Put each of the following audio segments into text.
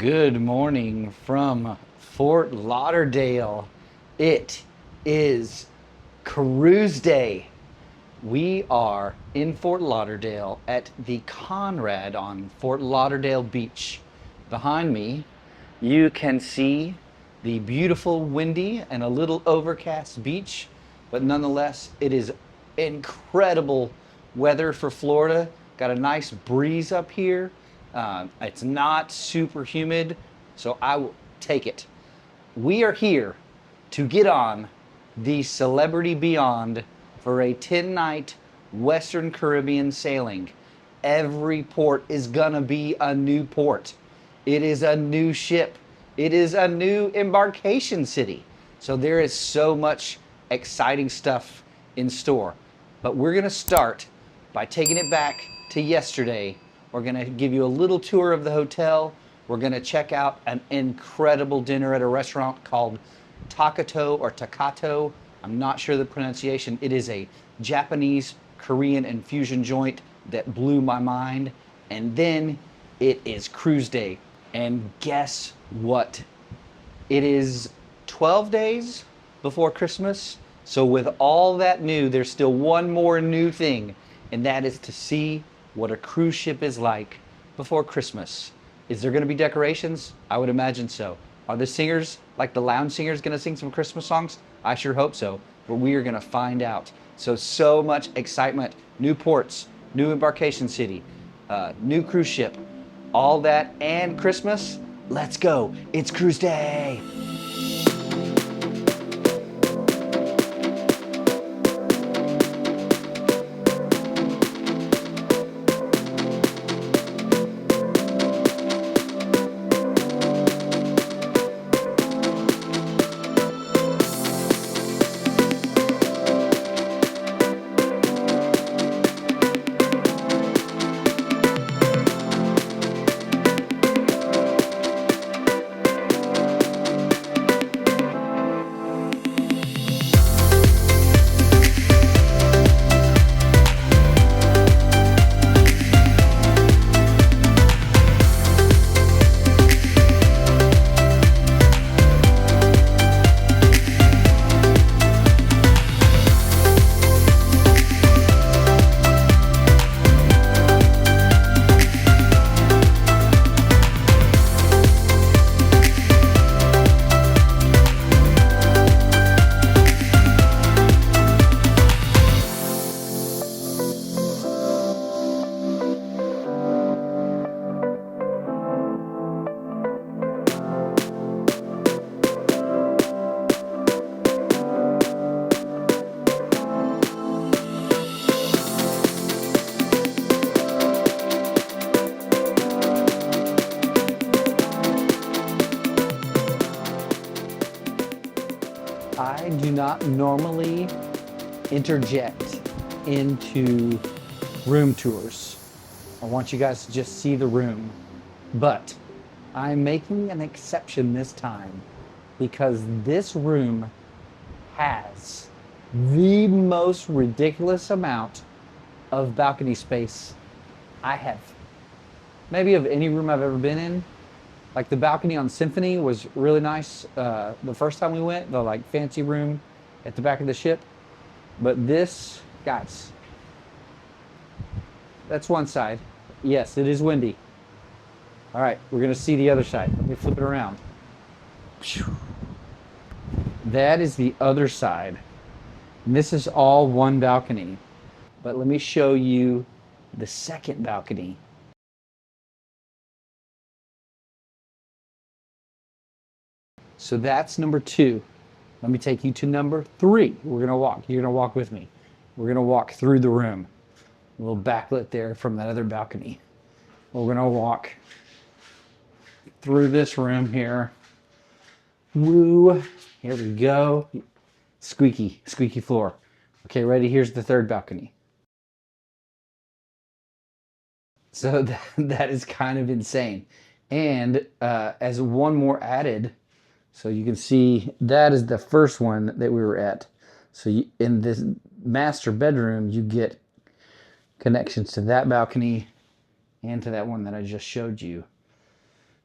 Good morning from Fort Lauderdale. It is cruise day. We are in Fort Lauderdale at the Conrad on Fort Lauderdale Beach. Behind me, you can see the beautiful, windy, and a little overcast beach, but nonetheless, it is incredible weather for Florida. Got a nice breeze up here. It's not super humid, so I will take it. We are here to get on the Celebrity Beyond for a 10-night Western Caribbean sailing. Every port is gonna be a new port. It is a new ship. It is a new embarkation city. So there is so much exciting stuff in store. But we're gonna start by taking it back to yesterday. We're gonna give you a little tour of the hotel. We're gonna check out an incredible dinner at a restaurant called Takato. I'm not sure the pronunciation. It is a Japanese, Korean, and fusion joint that blew my mind. And then it is cruise day. And guess what? It is 12 days before Christmas. So with all that new, there's still one more new thing, and that is to see what a cruise ship is like before Christmas. Is there gonna be decorations? I would imagine so. Are the singers, like the lounge singers, gonna sing some Christmas songs? I sure hope so, but we are gonna find out. So much excitement, new ports, new embarkation city, new cruise ship, all that, and Christmas. Let's go, it's cruise day. I do not normally interject into room tours. I want you guys to just see the room. But I'm making an exception this time because this room has the most ridiculous amount of balcony space I have, maybe of any room I've ever been in. Like the balcony on Symphony was really nice the first time we went, the like fancy room at the back of the ship. But this, guys, that's one side. Yes, it is windy. All right, we're gonna see the other side. Let me flip it around. That is the other side. And this is all one balcony. But let me show you the second balcony. So that's number 2. Let me take you to number 3. We're gonna walk. You're gonna walk with me. We're gonna walk through the room. A little backlit there from that other balcony. We're gonna walk through this room here. Woo! Here we go. Squeaky floor. Okay, ready? Here's the third balcony. So that is kind of insane. And as one more added, so you can see that is the first one that we were at. So in this master bedroom, you get connections to that balcony and to that one that I just showed you.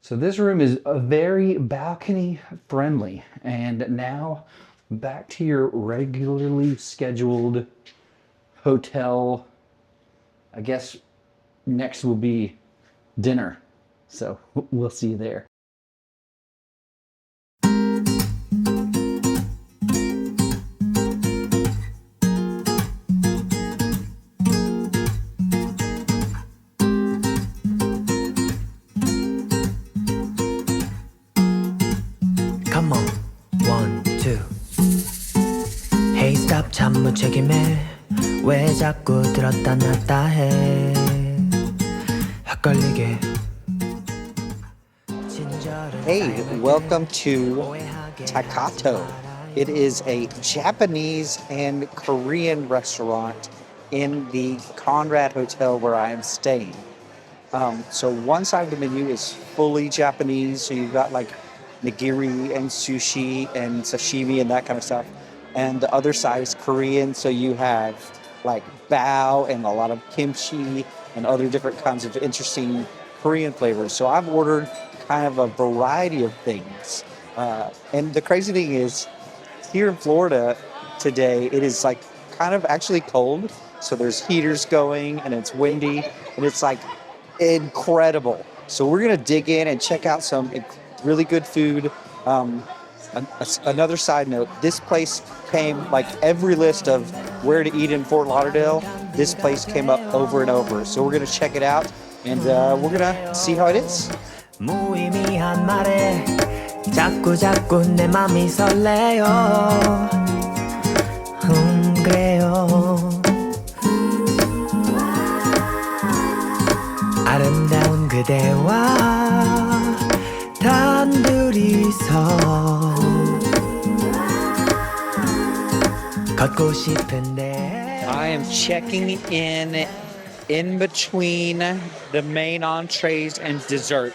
So this room is very balcony friendly. And now back to your regularly scheduled hotel. I guess next will be dinner. So we'll see you there. Come on, 1, 2. Hey stop 참 무책임해 왜 자꾸 들었다 놨다 해 헷갈리게 Hey, welcome to Takato. It is a Japanese and Korean restaurant in the Conrad Hotel where I am staying. So one side of the menu is fully Japanese, so you've got like nigiri and sushi and sashimi and that kind of stuff. And the other side is Korean, so you have like bao and a lot of kimchi and other different kinds of interesting Korean flavors. So I've ordered kind of a variety of things. And the crazy thing is, here in Florida today, it is like kind of actually cold. So there's heaters going and it's windy and it's like incredible. So we're gonna dig in and check out some really good food. Another side note, this place came, like every list of where to eat in Fort Lauderdale, this place came up over and over. So we're gonna check it out and we're gonna see how it is. 무의미한 말에 자꾸 내 맘이 설레요 그래요 아름다운 그대와 단둘이서 걷고 싶은데 I am checking in between the main entrees and dessert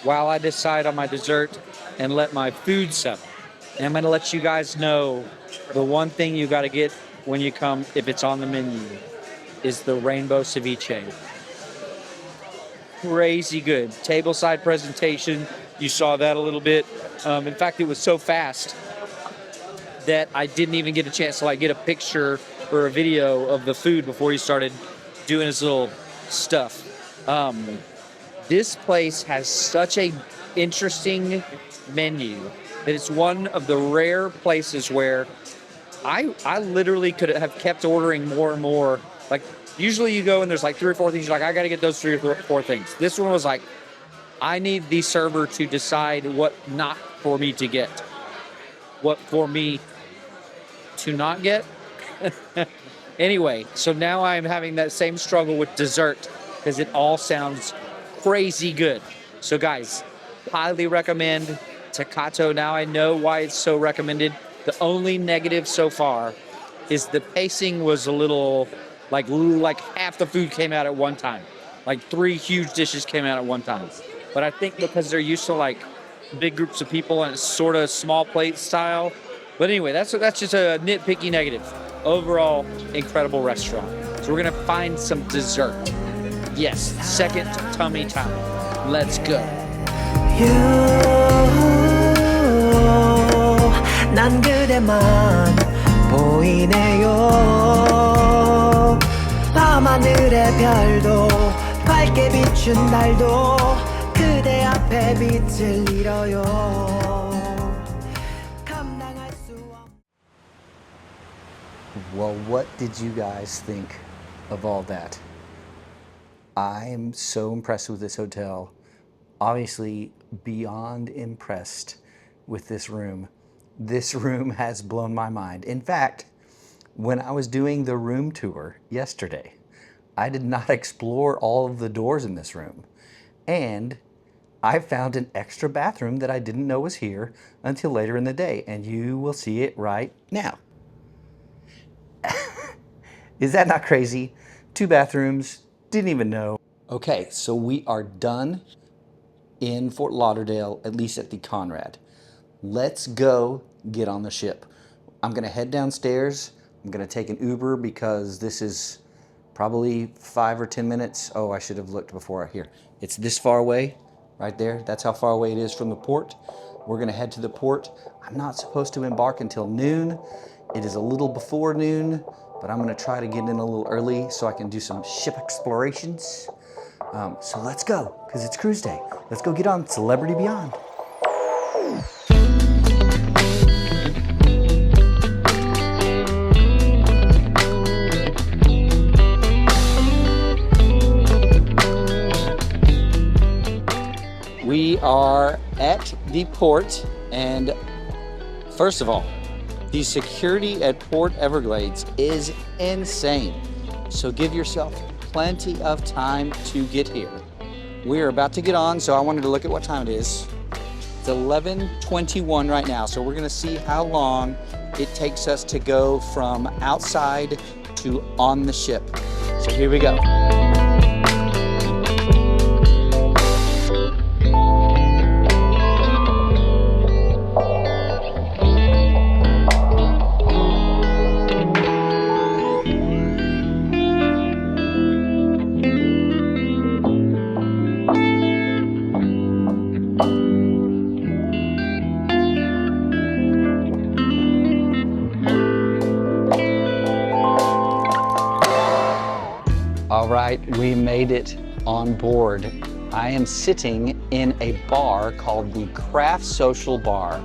while I decide on my dessert and let my food settle. And I'm going to let you guys know the one thing you got to get when you come, if it's on the menu, is the rainbow ceviche. Crazy good. Tableside presentation. You saw that a little bit. In fact, it was so fast that I didn't even get a chance to like get a picture or a video of the food before he started doing his little stuff. This place has such a interesting menu that it's one of the rare places where I literally could have kept ordering more and more. Like usually you go and there's like 3 or 4 things. You're like, I got to get those 3 or 4 things. This one was like, I need the server to decide what not for me to get, what for me to not get. Anyway, so now I'm having that same struggle with dessert because it all sounds crazy good. So guys, highly recommend Takato. Now I know why it's so recommended. The only negative so far is the pacing was a little like half the food came out at one time. Like 3 huge dishes came out at one time. But I think because they're used to like big groups of people and it's sort of small plate style. But anyway, that's just a nitpicky negative. Overall, incredible restaurant. So we're gonna find some dessert. Yes, second tummy time. Let's go. 난 그대만 보이네요 밤하늘의 별도 밝게 비춘 달도 그대 앞에 빛을 잃어요 감당할 수 없... Well, what did you guys think of all that? I am so impressed with this hotel. Obviously, beyond impressed with this room. This room has blown my mind. In fact, when I was doing the room tour yesterday, I did not explore all of the doors in this room. And I found an extra bathroom that I didn't know was here until later in the day. And you will see it right now. Is that not crazy? 2 bathrooms, didn't even know. Okay, so we are done in Fort Lauderdale, at least at the Conrad. Let's go get on the ship. I'm gonna head downstairs. I'm gonna take an Uber because this is probably 5 or 10 minutes. Oh, I should have looked before here. It's this far away. right there. That's how far away it is from the port. We're gonna head to the port. I'm not supposed to embark until noon. It is a little before noon, but I'm gonna try to get in a little early so I can do some ship explorations. So let's go, because it's cruise day. Let's go get on Celebrity Beyond. We are at the port, and first of all, the security at Port Everglades is insane. So give yourself plenty of time to get here. We are about to get on, so I wanted to look at what time it is. It's 11:21 right now, so we're gonna see how long it takes us to go from outside to on the ship. So here we go. All right, we made it on board. I am sitting in a bar called the Craft Social Bar.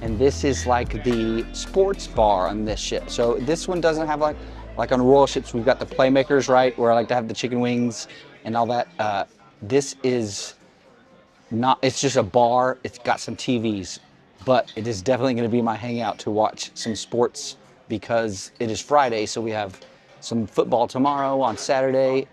And this is like the sports bar on this ship. So this one doesn't have like on royal ships, we've got the playmakers, right? Where I like to have the chicken wings and all that. This is not, it's just a bar. It's got some TVs, but it is definitely gonna be my hangout to watch some sports because it is Friday. So we have some football tomorrow on Saturday.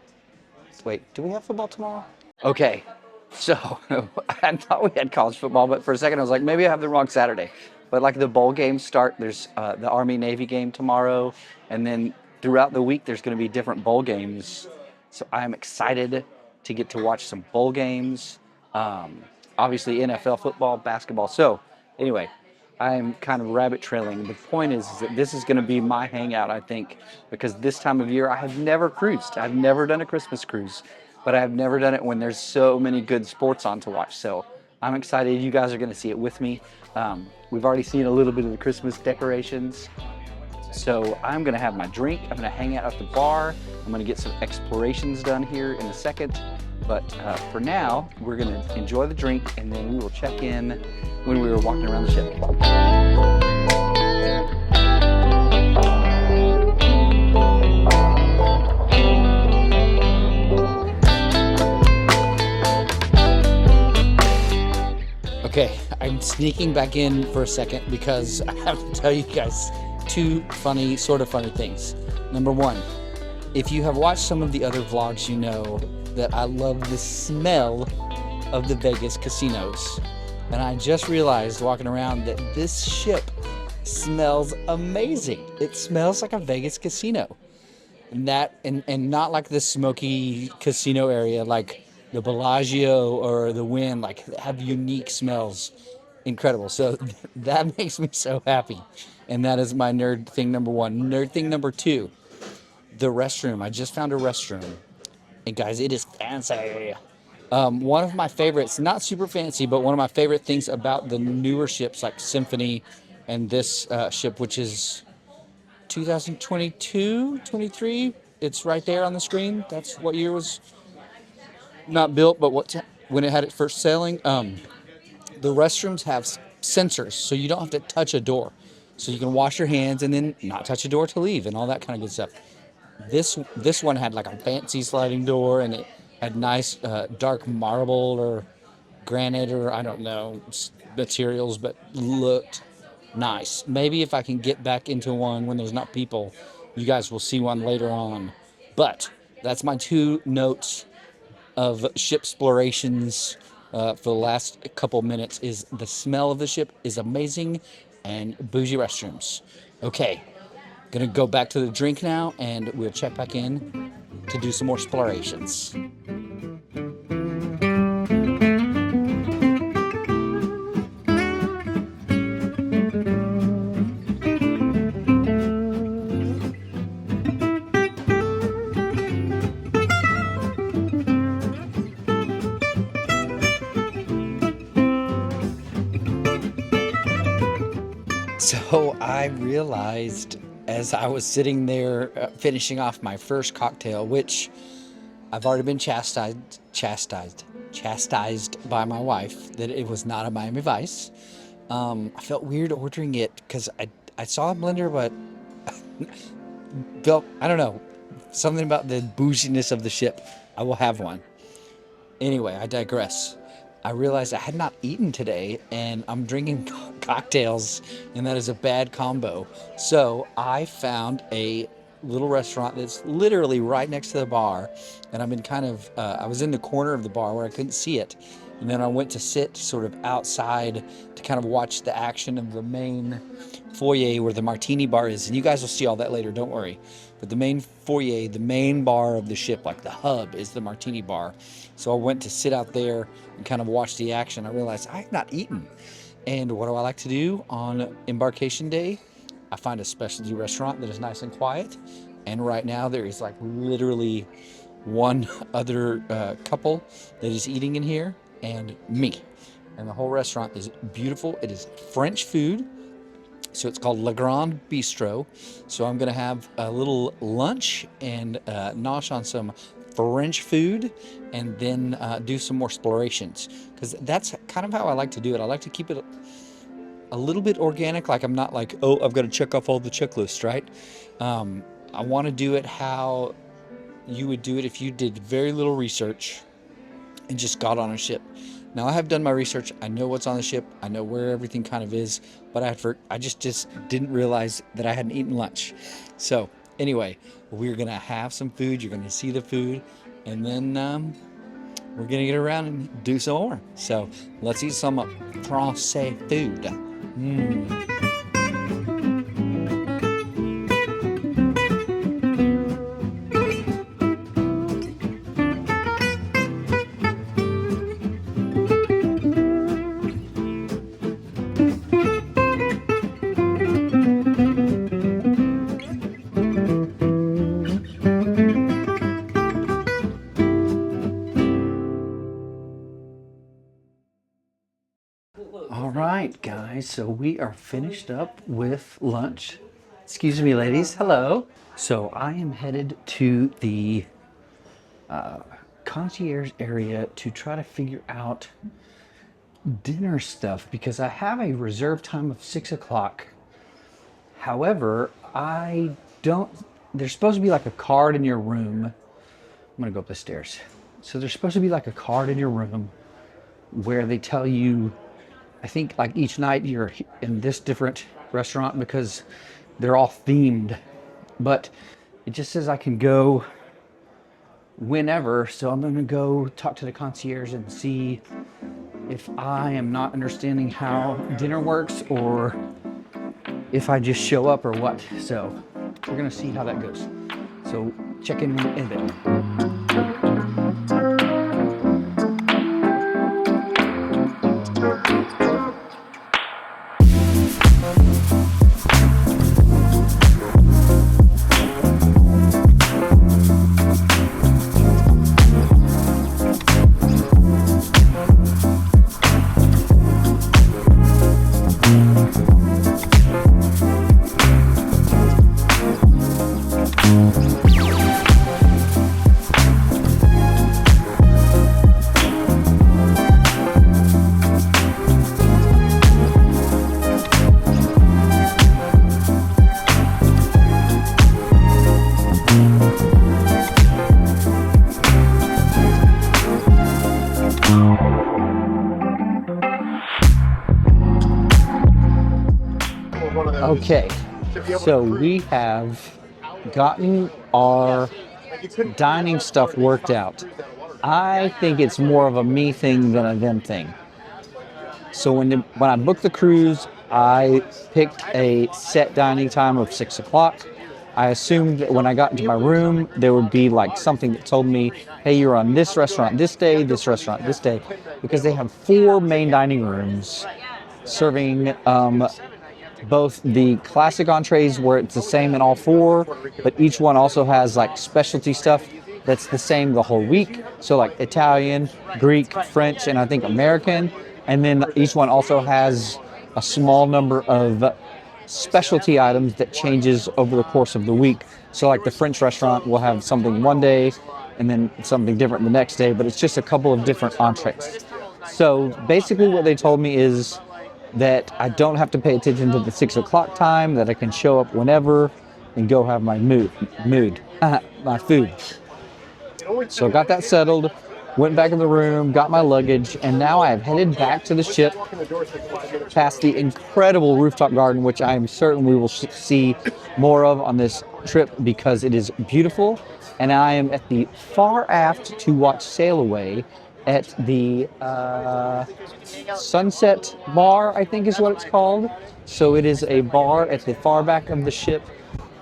Wait, do we have football tomorrow? Okay, so I thought we had college football, but for a second I was like, maybe I have the wrong Saturday. But like the bowl games start, there's the Army-Navy game tomorrow, and then throughout the week there's gonna be different bowl games. So I'm excited to get to watch some bowl games. Obviously NFL football, basketball. So anyway, I'm kind of rabbit trailing. The point is that this is going to be my hangout, I think, because this time of year I have never cruised. I've never done a Christmas cruise, but I've never done it when there's so many good sports on to watch. So I'm excited. You guys are going to see it with me. We've already seen a little bit of the Christmas decorations. So I'm going to have my drink. I'm going to hang out at the bar. I'm going to get some explorations done here in a second. But for now, we're going to enjoy the drink, and then we will check in when we were walking around the ship. Okay, I'm sneaking back in for a second because I have to tell you guys two sort of funny things. Number one, if you have watched some of the other vlogs, you know that I love the smell of the Vegas casinos. And I just realized walking around that this ship smells amazing. It smells like a Vegas casino. And not like the smoky casino area like the Bellagio or the Wynn, like have unique smells. Incredible. So that makes me so happy. And that is my nerd thing number one. Nerd thing number two, the restroom. I just found a restroom. And guys, it is fancy. One of my favorites, not super fancy, but one of my favorite things about the newer ships like Symphony and this ship, which is 2022, 23. It's right there on the screen. That's what year was not built, but when it had it first sailing. The restrooms have sensors, so you don't have to touch a door. So you can wash your hands and then not touch a door to leave and all that kind of good stuff. This one had like a fancy sliding door, and it had nice dark marble or granite or I don't know materials, but looked nice. Maybe if I can get back into one when there's not people, you guys will see one later on. But that's my two notes of ship explorations for the last couple minutes. Is the smell of the ship is amazing and bougie restrooms. Okay. Gonna go back to the drink now, and we'll check back in to do some more explorations. So I realized as I was sitting there finishing off my first cocktail, which I've already been chastised by my wife that it was not a Miami Vice. I felt weird ordering it because I saw a blender, but felt, I don't know, something about the bouginess of the ship. I will have one. Anyway, I digress. I realized I had not eaten today and I'm drinking cocktails, and that is a bad combo. So I found a little restaurant that's literally right next to the bar, and I've been I was in the corner of the bar where I couldn't see it. And then I went to sit sort of outside to kind of watch the action of the main foyer where the martini bar is. And you guys will see all that later, don't worry. But the main foyer, the main bar of the ship, like the hub, is the martini bar. So I went to sit out there and kind of watch the action. I realized I have not eaten. And what do I like to do on embarkation day? I find a specialty restaurant that is nice and quiet. And right now there is like literally one other couple that is eating in here, and me. And the whole restaurant is beautiful. It is French food. So it's called Le Grand Bistro. So I'm going to have a little lunch and nosh on some French food, and then do some more explorations, because that's kind of how I like to do it. I like to keep it a little bit organic. Like I'm not like, oh, I've got to check off all the checklists, right? I want to do it how you would do it if you did very little research and just got on a ship. Now I have done my research. I know what's on the ship. I know where everything kind of is, but I just didn't realize that I hadn't eaten lunch. So anyway, we're gonna have some food. You're gonna see the food, and then we're gonna get around and do some more. So let's eat some Francais food. All right, guys, so we are finished up with lunch. Excuse me, ladies. Hello. So I am headed to the concierge area to try to figure out dinner stuff, because I have a reserved time of 6 o'clock. However, there's supposed to be like a card in your room. I'm gonna go up the stairs. So there's supposed to be like a card in your room where they tell you, I think like each night you're in this different restaurant, because they're all themed, but it just says I can go whenever. So I'm going to go talk to the concierge and see if I am not understanding how dinner works, or if I just show up or what. So we're going to see how that goes. So check in a bit. Okay, so we have gotten our dining stuff worked out. I think it's more of a me thing than a them thing. So when I booked the cruise, I picked a set dining time of 6 o'clock. I assumed that when I got into my room, there would be like something that told me, hey, you're on this restaurant this day, this restaurant this day, because they have 4 main dining rooms serving both the classic entrees where it's the same in all 4, but each one also has like specialty stuff that's the same the whole week. So like Italian, Greek, French, and I think American. And then each one also has a small number of specialty items that changes over the course of the week. So like the French restaurant will have something one day and then something different the next day, but it's just a couple of different entrees. So basically what they told me is that I don't have to pay attention to the 6 o'clock time, that I can show up whenever and go have my my food. So got that settled, went back in the room, got my luggage, and now I have headed back to the ship past the incredible rooftop garden, which I am certain we will see more of on this trip because it is beautiful. And I am at the far aft to watch Sail Away at the Sunset Bar, I think is what it's called. So it is a bar at the far back of the ship.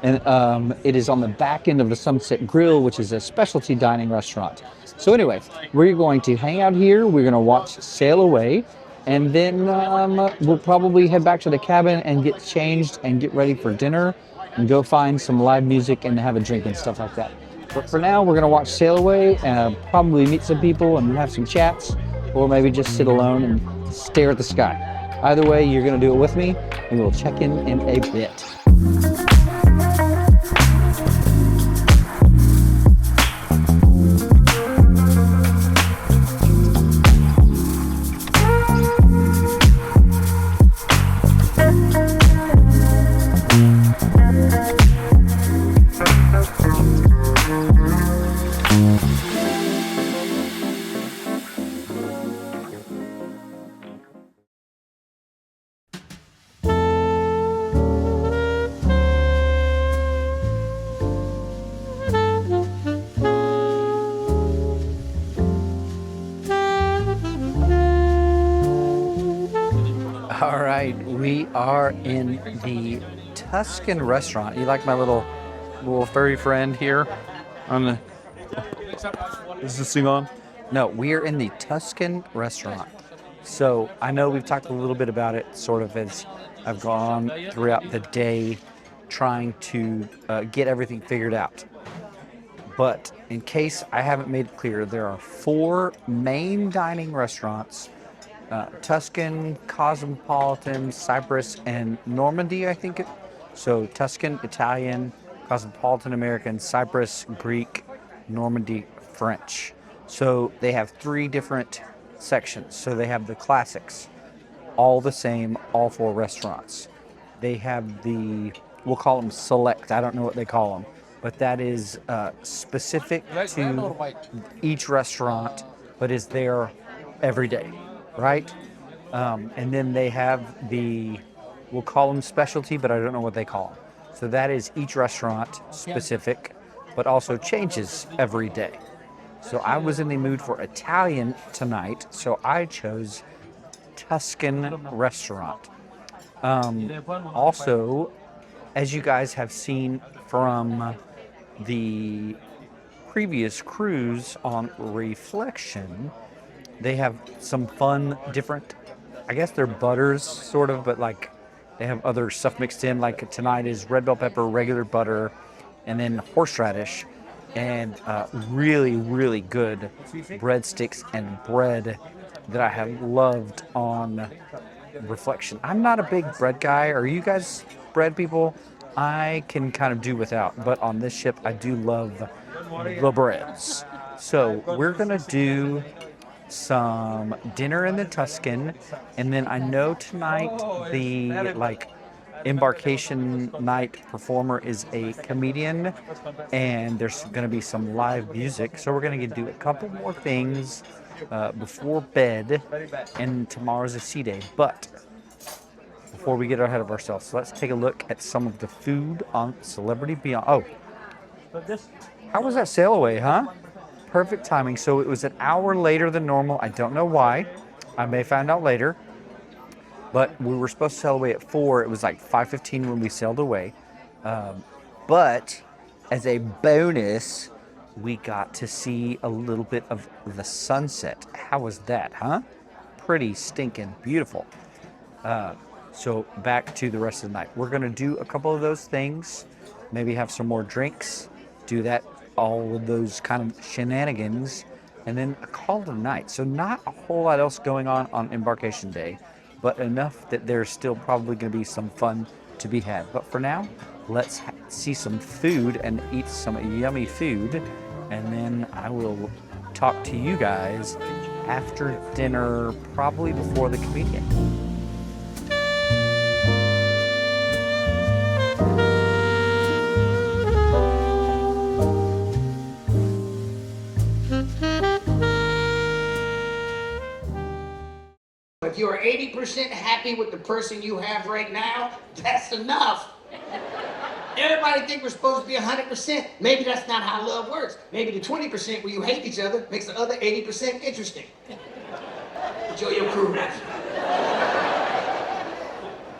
And it is on the back end of the Sunset Grill, which is a specialty dining restaurant. So anyway, we're going to hang out here. We're going to watch Sail Away. And then we'll probably head back to the cabin and get changed and get ready for dinner and go find some live music and have a drink and stuff like that. But for now, we're going to watch Sail Away and probably meet some people and have some chats, or maybe just sit alone and stare at the sky. Either way, you're going to do it with me, and we'll check in a bit. All right, we are in the Tuscan Restaurant. You like my little furry friend here on the... Is this thing on? No, we are in the Tuscan Restaurant. So I know we've talked a little bit about it sort of as I've gone throughout the day trying to get everything figured out. But in case I haven't made it clear, there are 4 main dining restaurants: Tuscan, Cosmopolitan, Cyprus, and Normandy, I think. So Tuscan, Italian, Cosmopolitan, American, Cyprus, Greek, Normandy, French. So they have 3 different sections. So they have the classics, all the same, all 4 restaurants. They have the, we'll call them select, I don't know what they call them, but that is specific to each restaurant, but is there every day, right? And then they have the, we'll call them specialty, but I don't know what they call them. So that is each restaurant specific, but also changes every day. So I was in the mood for Italian tonight, so I chose Tuscan Restaurant. Also, as you guys have seen from the previous cruise on Reflection, they have some fun, different, I guess they're butters, sort of, but like they have other stuff mixed in. Like tonight is red bell pepper, regular butter, and then horseradish, and really, really good breadsticks and bread that I have loved on Reflection. I'm not a big bread guy. Are you guys bread people? I can kind of do without, but on this ship, I do love the breads. So we're gonna do some dinner in the Tuscan, and then I know tonight the embarkation night performer is a comedian, and there's going to be some live music, so we're going to do a couple more things before bed, and tomorrow's a sea day. But before we get ahead of ourselves, let's take a look at some of the food on Celebrity Beyond. Oh, how was that Sail Away, huh? Perfect timing. So it was an hour later than normal. I don't know why. I may find out later. But we were supposed to sail away at 4. It was like 5:15 when we sailed away. But as a bonus, we got to see a little bit of the sunset. How was that, huh? Pretty stinking beautiful. So back to the rest of the night. We're going to do a couple of those things. Maybe have some more drinks. Do that, all of those kind of shenanigans. And then a call it a night. So not a whole lot else going on embarkation day, but enough that there's still probably going to be some fun to be had. But for now, let's see some food and eat some yummy food, and then I will talk to you guys after dinner, probably before the comedian. If you are 80% happy with the person you have right now, that's enough. Everybody think we're supposed to be 100%. Maybe that's not how love works. Maybe the 20% where you hate each other makes the other 80% interesting. Enjoy your crew now.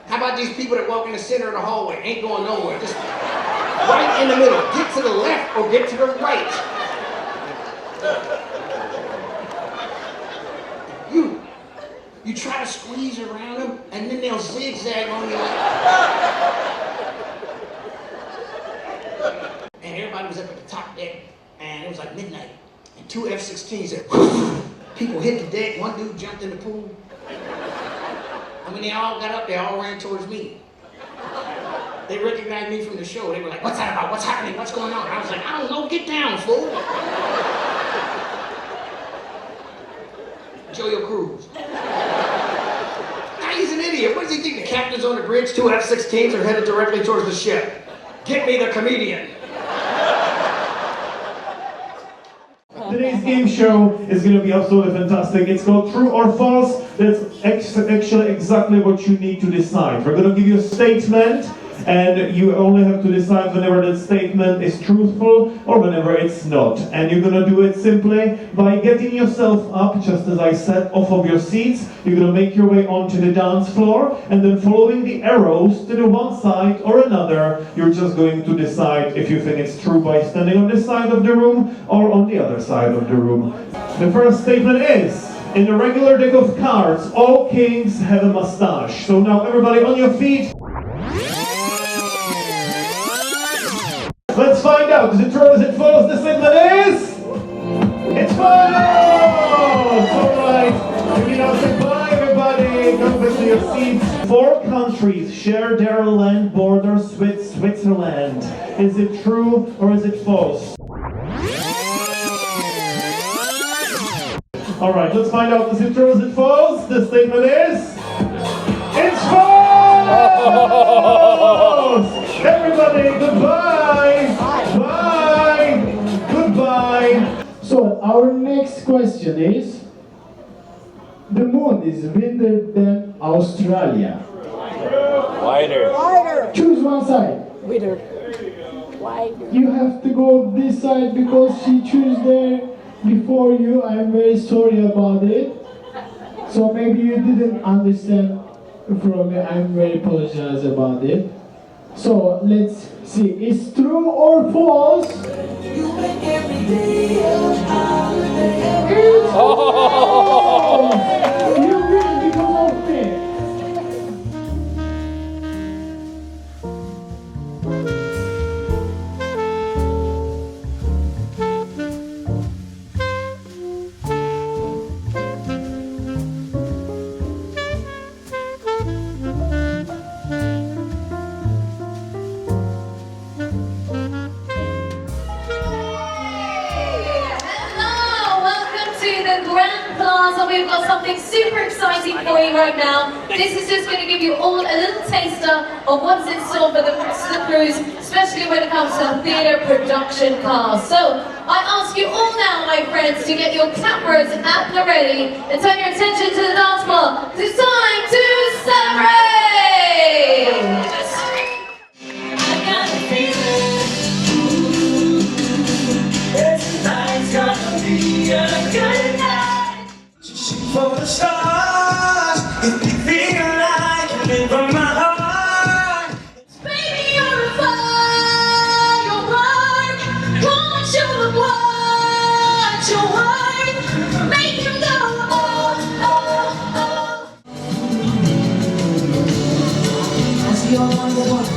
How about these people that walk in the center of the hallway, ain't going nowhere, just right in the middle. Get to the left or get to the right. You try to squeeze around them, and then they'll zigzag on you. And everybody was up at the top deck, and it was like midnight, and 2 F-16s said, people hit the deck, one dude jumped in the pool. And when they all got up, they all ran towards me. They recognized me from the show. They were like, what's that about? What's happening? What's going on? I was like, I don't know, get down, fool. Enjoy your cruise. Now he's an idiot. What does he think? The captain's on the bridge, 2 F-16s are headed directly towards the ship. Get me the comedian. Today's game show is going to be absolutely fantastic. It's called True or False. That's actually exactly what you need to decide. We're going to give you a statement, and you only have to decide whenever that statement is truthful or whenever it's not. And you're going to do it simply by getting yourself up, just as I said, off of your seats. You're going to make your way onto the dance floor, and then following the arrows to the one side or another, you're just going to decide if you think it's true by standing on this side of the room or on the other side of the room. The first statement is, in the regular deck of cards, all kings have a mustache. So now everybody on your feet. Let's find out. Is it true? Is it false? The statement is... It's false! Alright. You know, say bye everybody. Come back to your seats. 4 countries share their land borders with Switzerland. Is it true or is it false? Alright, let's find out. Is it true? Is it false? The statement is... It's false! Everybody, goodbye! Bye! Goodbye! So, our next question is, the moon is wider than Australia. Wider. Choose one side. Wider. Wider. You have to go this side because she chose there before you. I'm very sorry about it. So maybe you didn't understand from me. I'm very apologize about it. So let's see. Is true or false? You make every day a holiday. It's false! You win because of me. We've got something super exciting for you right now. This is just going to give you all a little taster of what's in store for the cruise, especially when it comes to theatre production cast. So I ask you all now, my friends, to get your cameras at the ready and turn your attention to the dance floor. It's time to celebrate! I got a feeling this night's gonna be a good night. For the stars, if you feel like you live from my heart. Baby, you're a firework. Come on, show them what you're worth. Make them go, oh, oh, oh. I see all on the one.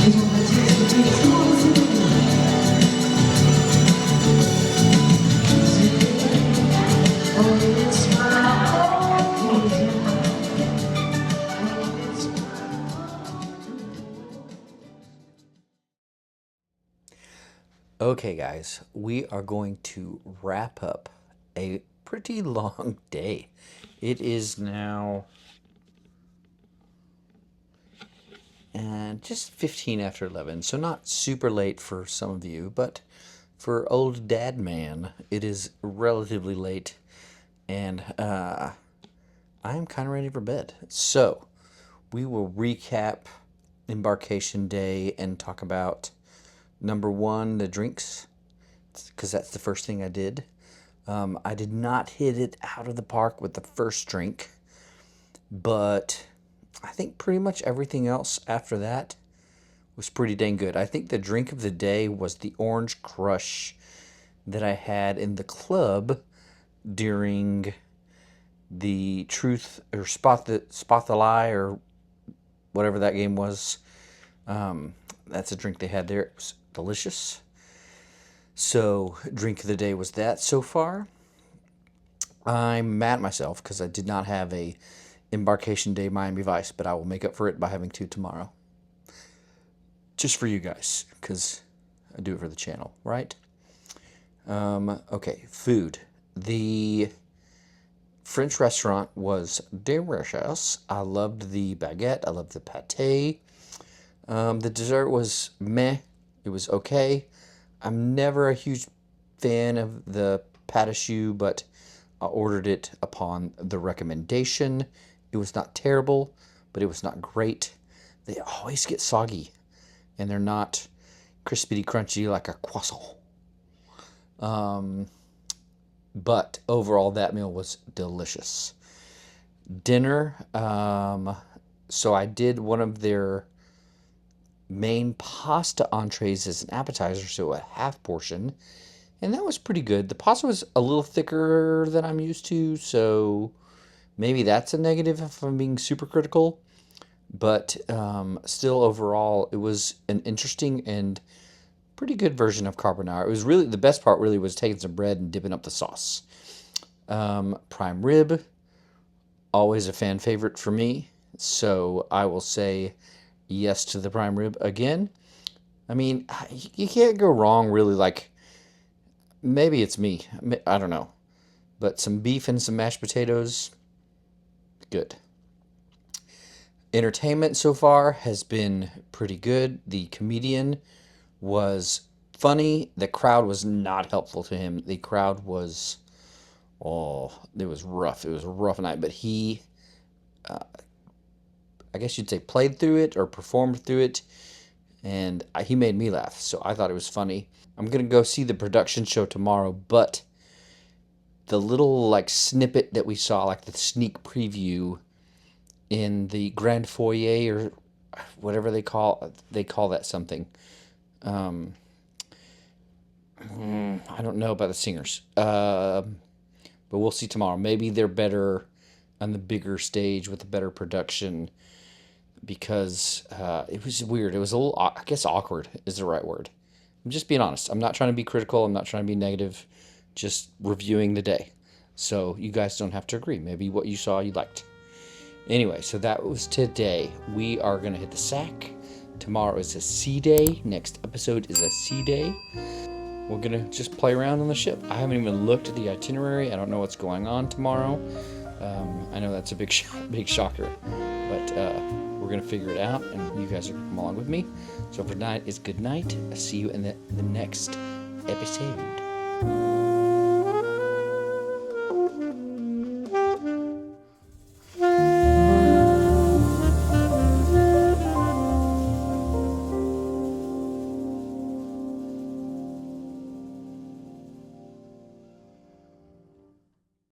It's one that takes the beat. Come on, listen to me. Okay, guys, we are going to wrap up a pretty long day. It is now just 15 after 11, so not super late for some of you, but for old dad man, it is relatively late, and I am kind of ready for bed. So we will recap embarkation day and talk about number one, the drinks, because that's the first thing I did. I did not hit it out of the park with the first drink, but I think pretty much everything else after that was pretty dang good. I think the drink of the day was the Orange Crush that I had in the club during the Truth or Spot the Lie or whatever that game was. That's a drink they had there. It was delicious. So, drink of the day was that so far. I'm mad at myself because I did not have a embarkation day Miami Vice, but I will make up for it by having two tomorrow. Just for you guys, because I do it for the channel, right? Okay, food. The French restaurant was delicious. I loved the baguette. I loved the pate. The dessert was meh. It was okay. I'm never a huge fan of the pâte à choux, but I ordered it upon the recommendation. It was not terrible, but it was not great. They always get soggy, and they're not crispy crunchy like a croissant. But overall, that meal was delicious. Dinner, so I did one of their main pasta entrees as an appetizer, so a half portion, and that was pretty good. The pasta was a little thicker than I'm used to, so maybe that's a negative if I'm being super critical, but still overall it was an interesting and pretty good version of carbonara. It was really, the best part really was taking some bread and dipping up the sauce. Prime rib, always a fan favorite for me, so I will say yes to the prime rib again. I mean, you can't go wrong really. Like, maybe it's me, I don't know, but some beef and some mashed potatoes, good. Entertainment so far has been pretty good. The comedian was funny. The crowd was not helpful to him. The crowd was, it was rough. It was a rough night, but he, I guess you'd say, played through it or performed through it, and he made me laugh, so I thought it was funny. I'm going to go see the production show tomorrow, but the little, like, snippet that we saw, like the sneak preview in the Grand Foyer or whatever they call that something. I don't know about the singers, but we'll see tomorrow. Maybe they're better on the bigger stage with a better production, because it was weird. It was a little, I guess awkward is the right word. I'm just being honest. I'm not trying to be critical. I'm not trying to be negative. Just reviewing the day. So you guys don't have to agree. Maybe what you saw you liked. Anyway, so that was today. We are going to hit the sack. Tomorrow is a sea day. Next episode is a sea day. We're going to just play around on the ship. I haven't even looked at the itinerary. I don't know what's going on tomorrow. I know that's a big shocker, but we're going to figure it out, and you guys are going to come along with me. So for tonight, it's good night. I'll see you in the next episode.